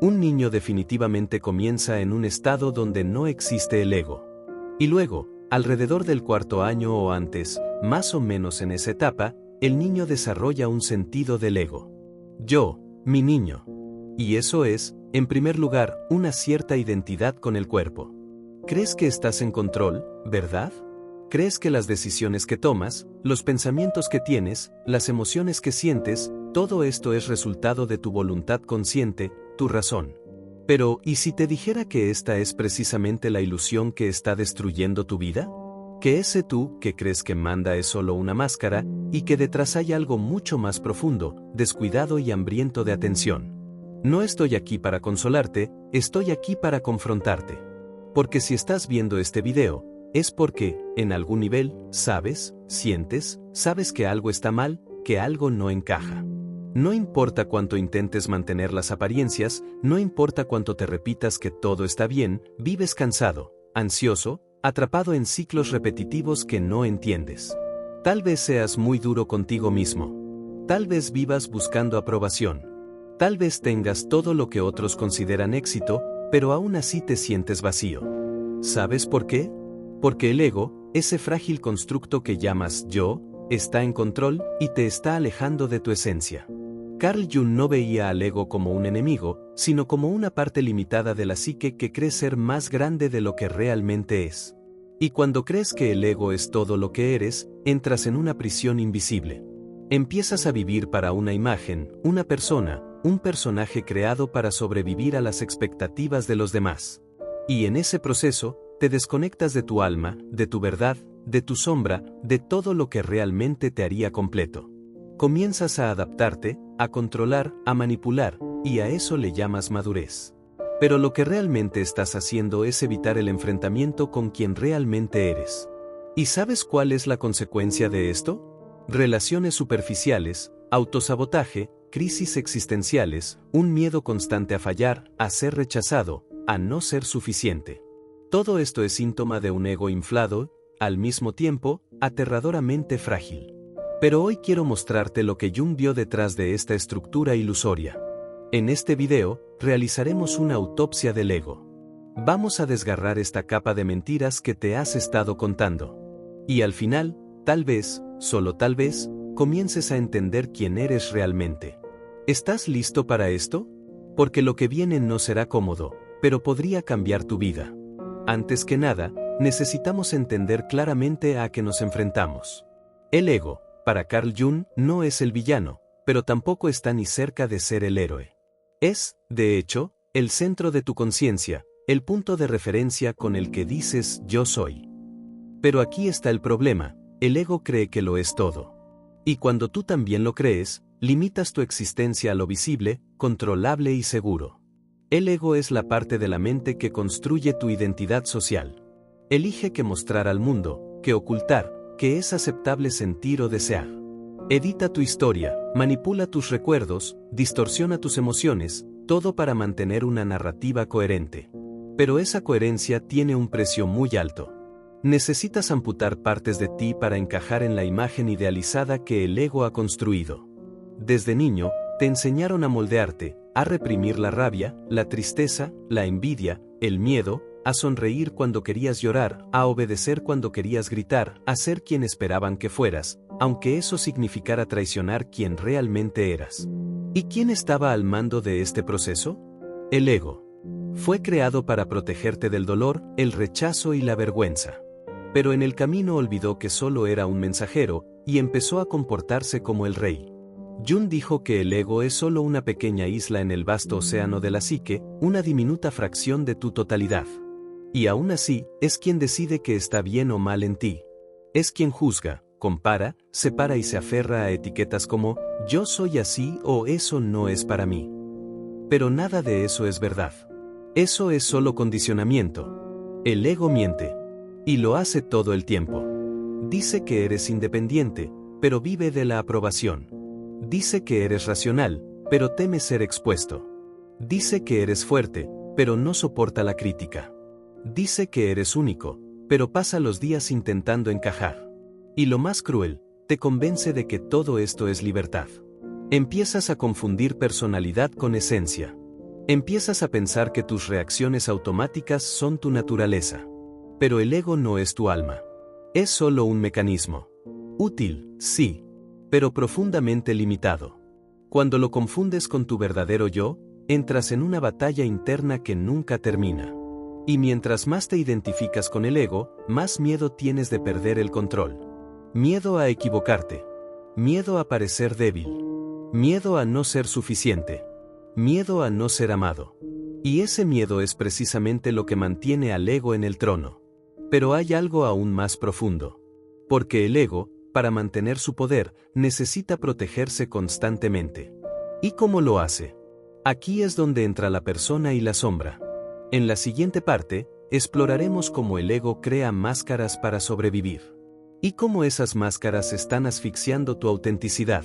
Un niño definitivamente comienza en un estado donde no existe el ego. Y luego, alrededor del 4.º año o antes, más o menos en esa etapa, el niño desarrolla un sentido del ego. Yo, mi niño. Y eso es, en primer lugar, una cierta identidad con el cuerpo. ¿Crees que estás en control, verdad? ¿Crees que las decisiones que tomas, los pensamientos que tienes, las emociones que sientes, todo esto es resultado de tu voluntad consciente, tu razón? Pero, ¿y si te dijera que esta es precisamente la ilusión que está destruyendo tu vida? Que ese tú que crees que manda es solo una máscara, y que detrás hay algo mucho más profundo, descuidado y hambriento de atención. No estoy aquí para consolarte, estoy aquí para confrontarte. Porque si estás viendo este video, es porque, en algún nivel, sabes, sientes, sabes que algo está mal, que algo no encaja. No importa cuánto intentes mantener las apariencias, no importa cuánto te repitas que todo está bien, vives cansado, ansioso, atrapado en ciclos repetitivos que no entiendes. Tal vez seas muy duro contigo mismo. Tal vez vivas buscando aprobación. Tal vez tengas todo lo que otros consideran éxito, pero aún así te sientes vacío. ¿Sabes por qué? Porque el ego, ese frágil constructo que llamas yo, está en control y te está alejando de tu esencia. Carl Jung no veía al ego como un enemigo, sino como una parte limitada de la psique que cree ser más grande de lo que realmente es. Y cuando crees que el ego es todo lo que eres, entras en una prisión invisible. Empiezas a vivir para una imagen, una persona, un personaje creado para sobrevivir a las expectativas de los demás. Y en ese proceso, te desconectas de tu alma, de tu verdad, de tu sombra, de todo lo que realmente te haría completo. Comienzas a adaptarte, a controlar, a manipular, y a eso le llamas madurez. Pero lo que realmente estás haciendo es evitar el enfrentamiento con quien realmente eres. ¿Y sabes cuál es la consecuencia de esto? Relaciones superficiales, autosabotaje, crisis existenciales, un miedo constante a fallar, a ser rechazado, a no ser suficiente. Todo esto es síntoma de un ego inflado, al mismo tiempo, aterradoramente frágil. Pero hoy quiero mostrarte lo que Jung vio detrás de esta estructura ilusoria. En este video, realizaremos una autopsia del ego. Vamos a desgarrar esta capa de mentiras que te has estado contando. Y al final, tal vez, solo tal vez, comiences a entender quién eres realmente. ¿Estás listo para esto? Porque lo que viene no será cómodo, pero podría cambiar tu vida. Antes que nada, necesitamos entender claramente a qué nos enfrentamos. El ego, para Carl Jung, no es el villano, pero tampoco está ni cerca de ser el héroe. Es, de hecho, el centro de tu conciencia, el punto de referencia con el que dices yo soy. Pero aquí está el problema, el ego cree que lo es todo. Y cuando tú también lo crees, limitas tu existencia a lo visible, controlable y seguro. El ego es la parte de la mente que construye tu identidad social. Elige qué mostrar al mundo, qué ocultar, qué es aceptable sentir o desear. Edita tu historia, manipula tus recuerdos, distorsiona tus emociones, todo para mantener una narrativa coherente. Pero esa coherencia tiene un precio muy alto. Necesitas amputar partes de ti para encajar en la imagen idealizada que el ego ha construido. Desde niño, te enseñaron a moldearte, a reprimir la rabia, la tristeza, la envidia, el miedo, a sonreír cuando querías llorar, a obedecer cuando querías gritar, a ser quien esperaban que fueras, aunque eso significara traicionar quien realmente eras. ¿Y quién estaba al mando de este proceso? El ego. Fue creado para protegerte del dolor, el rechazo y la vergüenza. Pero en el camino olvidó que solo era un mensajero, y empezó a comportarse como el rey. Jung dijo que el ego es solo una pequeña isla en el vasto océano de la psique, una diminuta fracción de tu totalidad. Y aún así, es quien decide que está bien o mal en ti. Es quien juzga, compara, separa y se aferra a etiquetas como, yo soy así o eso no es para mí. Pero nada de eso es verdad. Eso es solo condicionamiento. El ego miente. Y lo hace todo el tiempo. Dice que eres independiente, pero vive de la aprobación. Dice que eres racional, pero teme ser expuesto. Dice que eres fuerte, pero no soporta la crítica. Dice que eres único, pero pasa los días intentando encajar. Y lo más cruel, te convence de que todo esto es libertad. Empiezas a confundir personalidad con esencia. Empiezas a pensar que tus reacciones automáticas son tu naturaleza. Pero el ego no es tu alma. Es solo un mecanismo. Útil, sí, pero profundamente limitado. Cuando lo confundes con tu verdadero yo, entras en una batalla interna que nunca termina. Y mientras más te identificas con el ego, más miedo tienes de perder el control. Miedo a equivocarte. Miedo a parecer débil. Miedo a no ser suficiente. Miedo a no ser amado. Y ese miedo es precisamente lo que mantiene al ego en el trono. Pero hay algo aún más profundo. Porque el ego, para mantener su poder, necesita protegerse constantemente. ¿Y cómo lo hace? Aquí es donde entra la persona y la sombra. En la siguiente parte, exploraremos cómo el ego crea máscaras para sobrevivir. Y cómo esas máscaras están asfixiando tu autenticidad.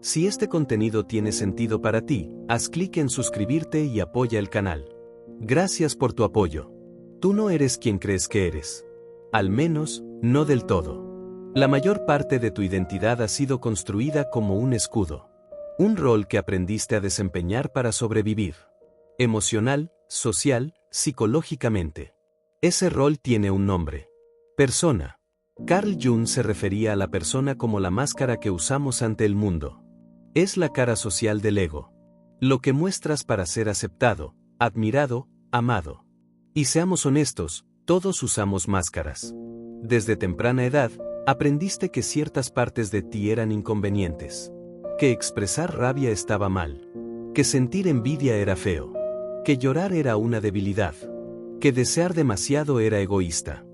Si este contenido tiene sentido para ti, haz clic en suscribirte y apoya el canal. Gracias por tu apoyo. Tú no eres quien crees que eres. Al menos, no del todo. La mayor parte de tu identidad ha sido construida como un escudo. Un rol que aprendiste a desempeñar para sobrevivir. Emocional, social, psicológicamente. Ese rol tiene un nombre. Persona. Carl Jung se refería a la persona como la máscara que usamos ante el mundo. Es la cara social del ego. Lo que muestras para ser aceptado, admirado, amado. Y seamos honestos, todos usamos máscaras. Desde temprana edad, aprendiste que ciertas partes de ti eran inconvenientes. Que expresar rabia estaba mal. Que sentir envidia era feo. Que llorar era una debilidad. Que desear demasiado era egoísta.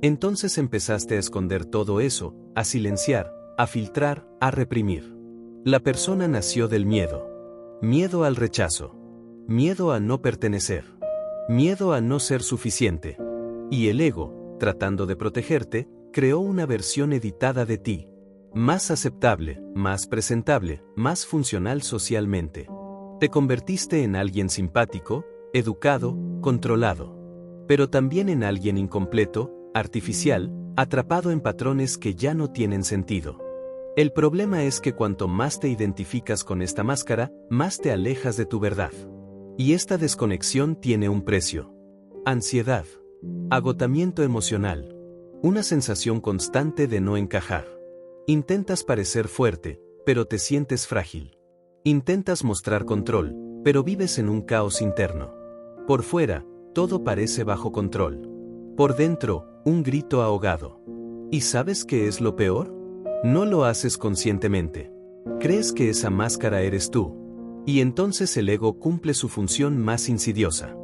Entonces empezaste a esconder todo eso, a silenciar, a filtrar, a reprimir. La persona nació del miedo. Miedo al rechazo. Miedo a no pertenecer. Miedo a no ser suficiente. Y el ego, tratando de protegerte, creó una versión editada de ti. Más aceptable, más presentable, más funcional socialmente. Te convertiste en alguien simpático, educado, controlado. Pero también en alguien incompleto, artificial, atrapado en patrones que ya no tienen sentido. El problema es que cuanto más te identificas con esta máscara, más te alejas de tu verdad. Y esta desconexión tiene un precio. Ansiedad. Agotamiento emocional. Una sensación constante de no encajar. Intentas parecer fuerte, pero te sientes frágil. Intentas mostrar control, pero vives en un caos interno. Por fuera, todo parece bajo control. Por dentro, un grito ahogado. ¿Y sabes qué es lo peor? No lo haces conscientemente. Crees que esa máscara eres tú. Y entonces el ego cumple su función más insidiosa.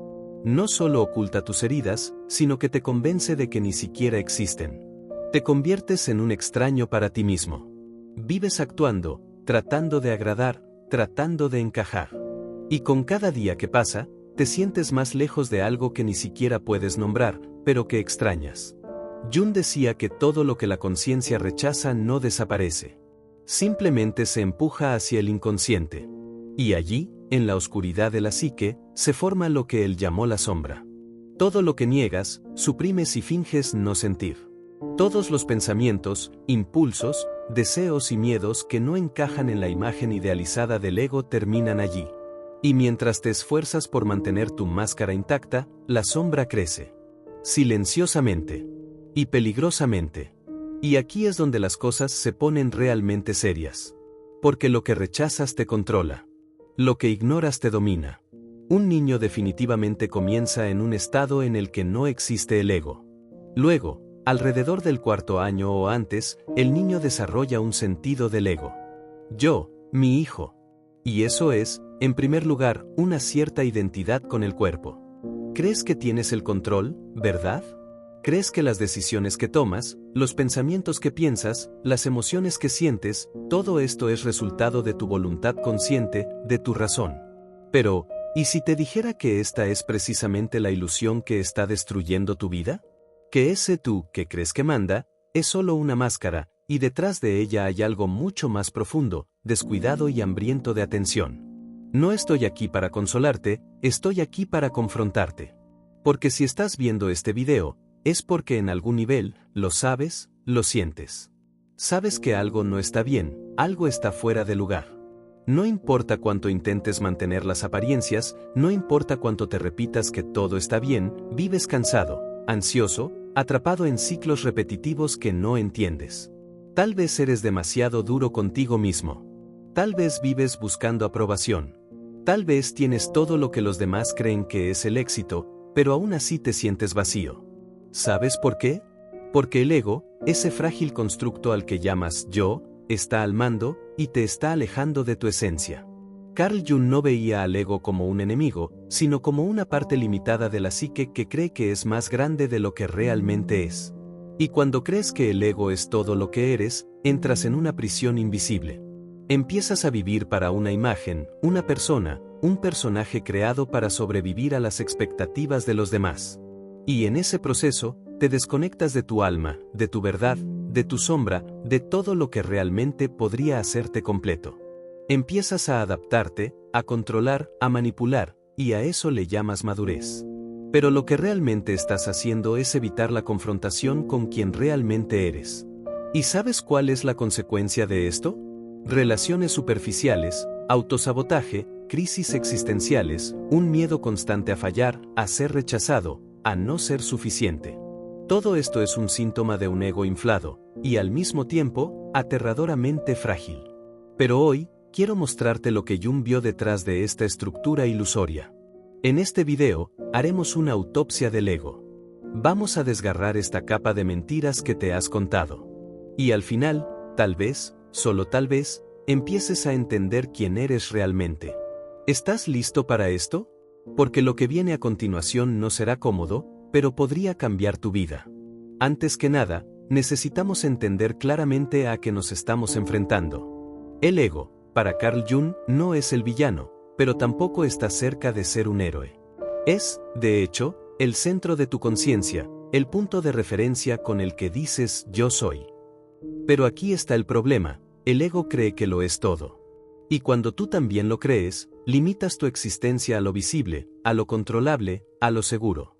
No solo oculta tus heridas, sino que te convence de que ni siquiera existen. Te conviertes en un extraño para ti mismo. Vives actuando, tratando de agradar, tratando de encajar. Y con cada día que pasa, te sientes más lejos de algo que ni siquiera puedes nombrar, pero que extrañas. Jung decía que todo lo que la conciencia rechaza no desaparece. Simplemente se empuja hacia el inconsciente. Y allí, en la oscuridad de la psique, se forma lo que él llamó la sombra. Todo lo que niegas, suprimes y finges no sentir. Todos los pensamientos, impulsos, deseos y miedos que no encajan en la imagen idealizada del ego terminan allí. Y mientras te esfuerzas por mantener tu máscara intacta, la sombra crece. Silenciosamente. Y peligrosamente. Y aquí es donde las cosas se ponen realmente serias. Porque lo que rechazas te controla. Lo que ignoras te domina. Un niño definitivamente comienza en un estado en el que no existe el ego. Luego, alrededor del 4º año o antes, el niño desarrolla un sentido del ego. Yo, mi hijo. Y eso es, en primer lugar, una cierta identidad con el cuerpo. ¿Crees que tienes el control, verdad? ¿Crees que las decisiones que tomas, los pensamientos que piensas, las emociones que sientes, todo esto es resultado de tu voluntad consciente, de tu razón? Pero, ¿y si te dijera que esta es precisamente la ilusión que está destruyendo tu vida? Que ese tú que crees que manda, es solo una máscara, y detrás de ella hay algo mucho más profundo, descuidado y hambriento de atención. No estoy aquí para consolarte, estoy aquí para confrontarte. Porque si estás viendo este video, es porque en algún nivel, lo sabes, lo sientes. Sabes que algo no está bien, algo está fuera de lugar. No importa cuánto intentes mantener las apariencias, no importa cuánto te repitas que todo está bien, vives cansado, ansioso, atrapado en ciclos repetitivos que no entiendes. Tal vez eres demasiado duro contigo mismo. Tal vez vives buscando aprobación. Tal vez tienes todo lo que los demás creen que es el éxito, pero aún así te sientes vacío. ¿Sabes por qué? Porque el ego, ese frágil constructo al que llamas yo, está al mando y te está alejando de tu esencia. Carl Jung no veía al ego como un enemigo, sino como una parte limitada de la psique que cree que es más grande de lo que realmente es. Y cuando crees que el ego es todo lo que eres, entras en una prisión invisible. Empiezas a vivir para una imagen, una persona, un personaje creado para sobrevivir a las expectativas de los demás. Y en ese proceso, te desconectas de tu alma, de tu verdad, de tu sombra, de todo lo que realmente podría hacerte completo. Empiezas a adaptarte, a controlar, a manipular, y a eso le llamas madurez. Pero lo que realmente estás haciendo es evitar la confrontación con quien realmente eres. ¿Y sabes cuál es la consecuencia de esto? Relaciones superficiales, autosabotaje, crisis existenciales, un miedo constante a fallar, a ser rechazado, a no ser suficiente. Todo esto es un síntoma de un ego inflado, y al mismo tiempo, aterradoramente frágil. Pero hoy, quiero mostrarte lo que Jung vio detrás de esta estructura ilusoria. En este video, haremos una autopsia del ego. Vamos a desgarrar esta capa de mentiras que te has contado. Y al final, tal vez, solo tal vez, empieces a entender quién eres realmente. ¿Estás listo para esto? Porque lo que viene a continuación no será cómodo, pero podría cambiar tu vida. Antes que nada, necesitamos entender claramente a qué nos estamos enfrentando. El ego, para Carl Jung, no es el villano, pero tampoco está cerca de ser un héroe. Es, de hecho, el centro de tu conciencia, el punto de referencia con el que dices yo soy. Pero aquí está el problema, el ego cree que lo es todo. Y cuando tú también lo crees, limitas tu existencia a lo visible, a lo controlable, a lo seguro.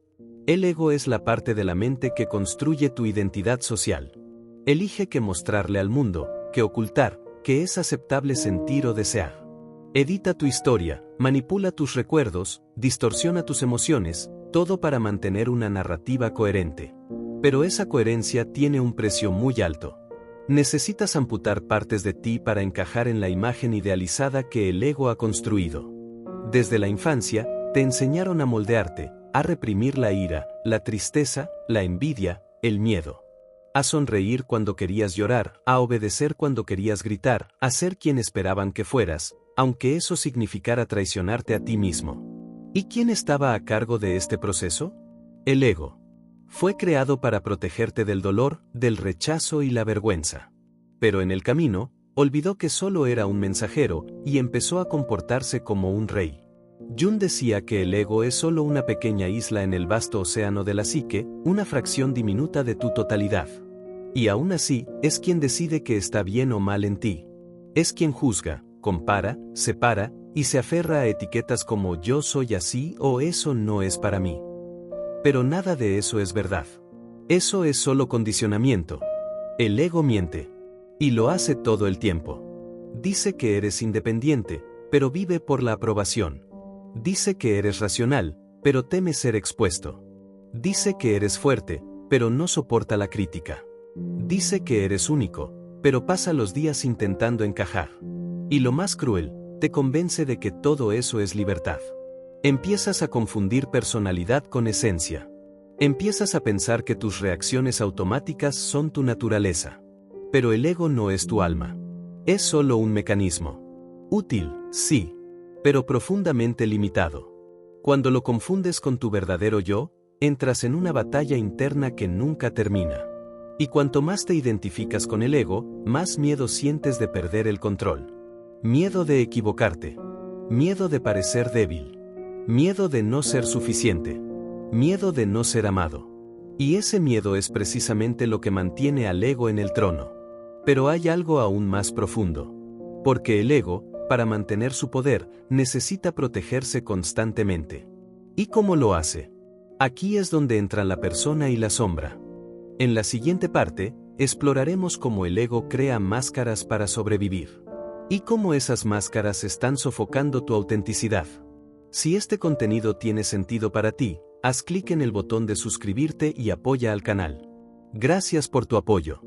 El ego es la parte de la mente que construye tu identidad social. Elige qué mostrarle al mundo, qué ocultar, qué es aceptable sentir o desear. Edita tu historia, manipula tus recuerdos, distorsiona tus emociones, todo para mantener una narrativa coherente. Pero esa coherencia tiene un precio muy alto. Necesitas amputar partes de ti para encajar en la imagen idealizada que el ego ha construido. Desde la infancia, te enseñaron a moldearte, a reprimir la ira, la tristeza, la envidia, el miedo. A sonreír cuando querías llorar, a obedecer cuando querías gritar, a ser quien esperaban que fueras, aunque eso significara traicionarte a ti mismo. ¿Y quién estaba a cargo de este proceso? El ego. Fue creado para protegerte del dolor, del rechazo y la vergüenza. Pero en el camino, olvidó que solo era un mensajero y empezó a comportarse como un rey. Jung decía que el ego es solo una pequeña isla en el vasto océano de la psique, una fracción diminuta de tu totalidad. Y aún así, es quien decide que está bien o mal en ti. Es quien juzga, compara, separa, y se aferra a etiquetas como yo soy así o eso no es para mí. Pero nada de eso es verdad. Eso es solo condicionamiento. El ego miente. Y lo hace todo el tiempo. Dice que eres independiente, pero vive por la aprobación. Dice que eres racional, pero teme ser expuesto. Dice que eres fuerte, pero no soporta la crítica. Dice que eres único, pero pasa los días intentando encajar. Y lo más cruel, te convence de que todo eso es libertad. Empiezas a confundir personalidad con esencia. Empiezas a pensar que tus reacciones automáticas son tu naturaleza. Pero el ego no es tu alma. Es solo un mecanismo. Útil, sí, pero profundamente limitado. Cuando lo confundes con tu verdadero yo, entras en una batalla interna que nunca termina. Y cuanto más te identificas con el ego, más miedo sientes de perder el control. Miedo de equivocarte. Miedo de parecer débil. Miedo de no ser suficiente. Miedo de no ser amado. Y ese miedo es precisamente lo que mantiene al ego en el trono. Pero hay algo aún más profundo. Porque el ego, para mantener su poder, necesita protegerse constantemente. ¿Y cómo lo hace? Aquí es donde entran la persona y la sombra. En la siguiente parte, exploraremos cómo el ego crea máscaras para sobrevivir. y cómo esas máscaras están sofocando tu autenticidad. Si este contenido tiene sentido para ti, haz clic en el botón de suscribirte y apoya al canal. Gracias por tu apoyo.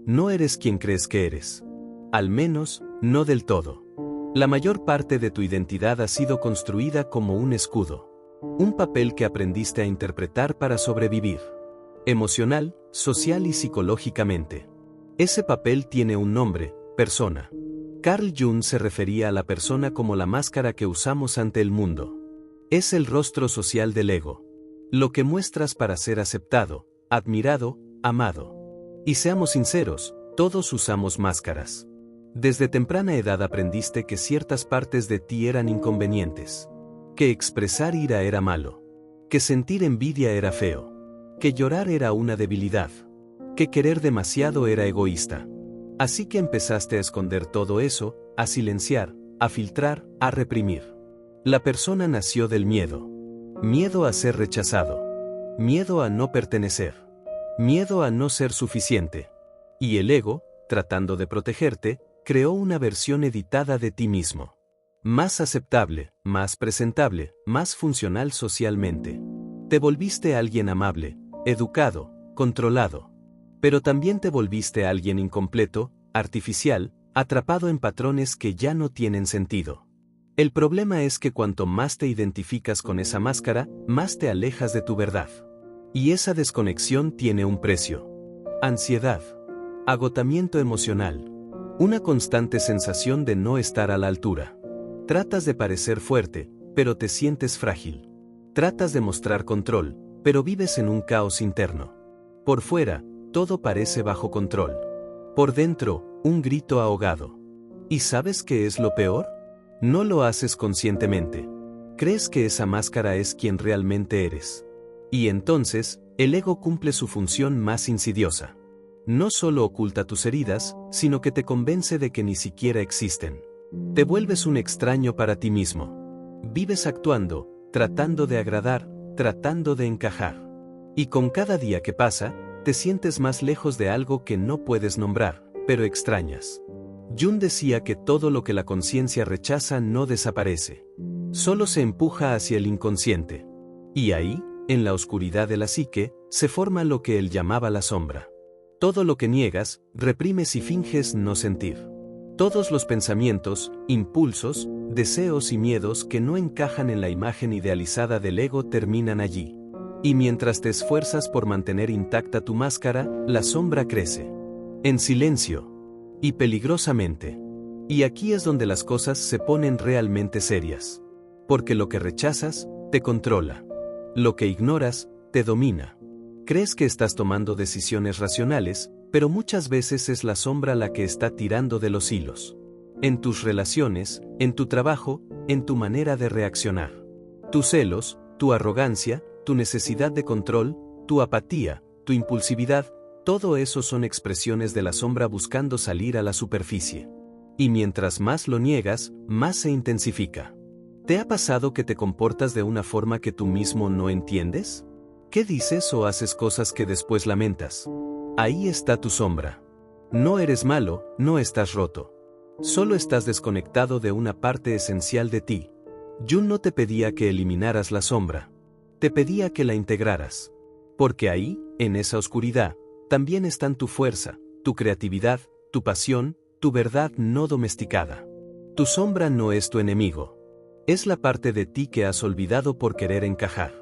No eres quien crees que eres. Al menos, no del todo. La mayor parte de tu identidad ha sido construida como un escudo. Un papel que aprendiste a interpretar para sobrevivir. Emocional, social y psicológicamente. Ese papel tiene un nombre: persona. Carl Jung se refería a la persona como la máscara que usamos ante el mundo. Es el rostro social del ego. Lo que muestras para ser aceptado, admirado, amado. Y seamos sinceros, todos usamos máscaras. Desde temprana edad aprendiste que ciertas partes de ti eran inconvenientes. Que expresar ira era malo. Que sentir envidia era feo. Que llorar era una debilidad. Que querer demasiado era egoísta. Así que empezaste a esconder todo eso, a silenciar, a filtrar, a reprimir. La persona nació del miedo. Miedo a ser rechazado. Miedo a no pertenecer. Miedo a no ser suficiente. Y el ego, tratando de protegerte, creó una versión editada de ti mismo. Más aceptable, más presentable, más funcional socialmente. Te volviste alguien amable, educado, controlado. Pero también te volviste alguien incompleto, artificial, atrapado en patrones que ya no tienen sentido. El problema es que cuanto más te identificas con esa máscara, más te alejas de tu verdad. Y esa desconexión tiene un precio. Ansiedad. Agotamiento emocional. Una constante sensación de no estar a la altura. Tratas de parecer fuerte, pero te sientes frágil. Tratas de mostrar control, pero vives en un caos interno. Por fuera, todo parece bajo control. Por dentro, un grito ahogado. ¿Y sabes qué es lo peor? No lo haces conscientemente. Crees que esa máscara es quien realmente eres. Y entonces, el ego cumple su función más insidiosa. No solo oculta tus heridas, sino que te convence de que ni siquiera existen. Te vuelves un extraño para ti mismo. Vives actuando, tratando de agradar, tratando de encajar. Y con cada día que pasa, te sientes más lejos de algo que no puedes nombrar, pero extrañas. Jung decía que todo lo que la conciencia rechaza no desaparece. Solo se empuja hacia el inconsciente. Y ahí, en la oscuridad de la psique, se forma lo que él llamaba la sombra. Todo lo que niegas, reprimes y finges no sentir. Todos los pensamientos, impulsos, deseos y miedos que no encajan en la imagen idealizada del ego terminan allí. Y mientras te esfuerzas por mantener intacta tu máscara, la sombra crece. En silencio. Y peligrosamente. Y aquí es donde las cosas se ponen realmente serias. Porque lo que rechazas, te controla. Lo que ignoras, te domina. Crees que estás tomando decisiones racionales, pero muchas veces es la sombra la que está tirando de los hilos. En tus relaciones, en tu trabajo, en tu manera de reaccionar. Tus celos, tu arrogancia, tu necesidad de control, tu apatía, tu impulsividad, todo eso son expresiones de la sombra buscando salir a la superficie. Y mientras más lo niegas, más se intensifica. ¿Te ha pasado que te comportas de una forma que tú mismo no entiendes? ¿Qué dices o haces cosas que después lamentas? Ahí está tu sombra. No eres malo, no estás roto. Solo estás desconectado de una parte esencial de ti. Jung no te pedía que eliminaras la sombra. Te pedía que la integraras. Porque ahí, en esa oscuridad, también están tu fuerza, tu creatividad, tu pasión, tu verdad no domesticada. Tu sombra no es tu enemigo. Es la parte de ti que has olvidado por querer encajar.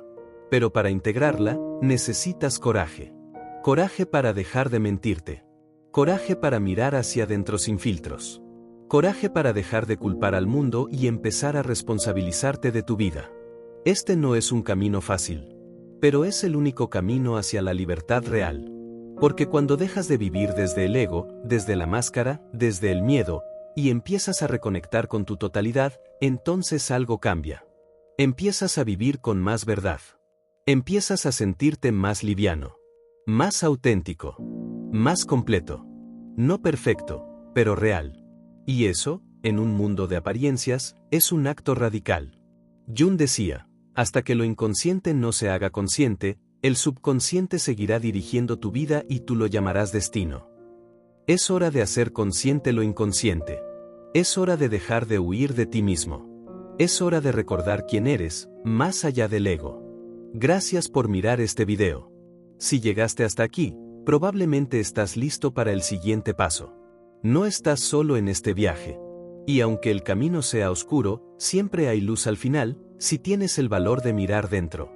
Pero para integrarla, necesitas coraje. Coraje para dejar de mentirte. Coraje para mirar hacia adentro sin filtros. Coraje para dejar de culpar al mundo y empezar a responsabilizarte de tu vida. Este no es un camino fácil. Pero es el único camino hacia la libertad real. Porque cuando dejas de vivir desde el ego, desde la máscara, desde el miedo, y empiezas a reconectar con tu totalidad, entonces algo cambia. Empiezas a vivir con más verdad. Empiezas a sentirte más liviano. Más auténtico. Más completo. No perfecto, pero real. Y eso, en un mundo de apariencias, es un acto radical. Jung decía, hasta que lo inconsciente no se haga consciente, el subconsciente seguirá dirigiendo tu vida y tú lo llamarás destino. Es hora de hacer consciente lo inconsciente. Es hora de dejar de huir de ti mismo. Es hora de recordar quién eres, más allá del ego. Gracias por mirar este video. Si llegaste hasta aquí, probablemente estás listo para el siguiente paso. No estás solo en este viaje. Y aunque el camino sea oscuro, siempre hay luz al final, si tienes el valor de mirar dentro.